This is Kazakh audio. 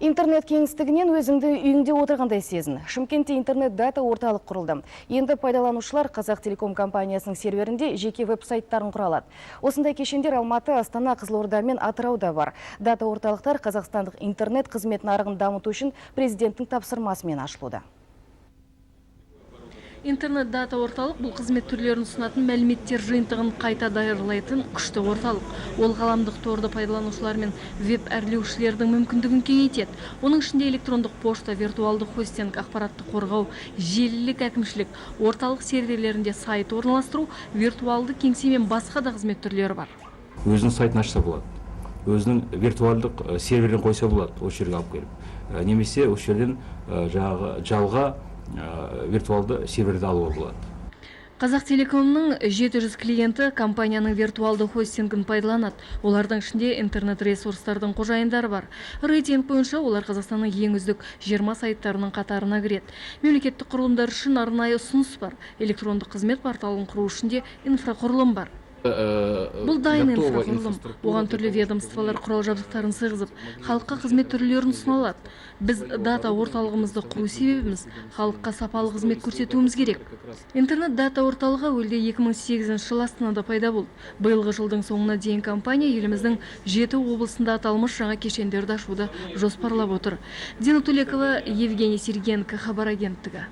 Интернет кеңістігінен өзіңді үйіңде отырғандай сезін. Шымкентте интернет-дата орталық құрылды. Енді пайдаланушылар Қазақ Телеком компаниясының серверінде жеке веб-сайттарын құра алады. Осындай кешендер Алматы, Астана, Қызылорда мен Атырауда бар. Дата орталықтар қазақстандық интернет қызмет нарығын дамыту үшін президенттің тапсырмасымен ашылуда. Интернет-дата орталық бұл қызмет түрлерін ұсынатын мәліметтер жиынтығын қайта даярлайтын күшті орталық. Ол ғаламдық торды пайдаланушылар мен веб-әрлеушілердің мүмкіндігін кеңейтеді. Оның ішінде электрондық пошта, виртуалды хостинг, ақпаратты қорғау, желілік әкімшілік, орталық серверлерінде сайт орналастыру, виртуалды кеңсе мен басқа да қызмет түрлері бар. Өзінің сайтын ашса болады. Өзінің виртуалдық серверін қойса болады, осы жерге алып келіп. Немесе осы жерден жалға виртуалды серверді алуға болады. Қазақ Телекомның 700 клиенті компанияның виртуалды хостингін пайдаланады. Олардың ішінде интернет-ресурстардың қожайындары бар. Рейтинг бойынша олар Қазақстанның ең үздік 20 сайттарының қатарына кіреді. Мемлекеттік құрылымдар үшін арнайы ұсыныс бар. Электрондық қызмет порталын құру үшін де инфрақұрылым бар. Бұл дайын инфрақұрылым. Оған түрлі ведомстволар құрал жабдықтарын сыйғызып, халыққа қызмет түрлерін ұсына алады. Біз дата орталығымызды құру себебіміз халыққа сапалы қызмет көрсетуіміз керек. Интернет-дата орталығы өлде 2008 жыл Астанада пайда болды. Биылғы жылдың соңына дейін компания еліміздің 7 облысында аталмыш жаңа кешендерді ашуды жоспарлап отыр. Дина Тулекова, Евгений Сергенко, Хабар агенттігі.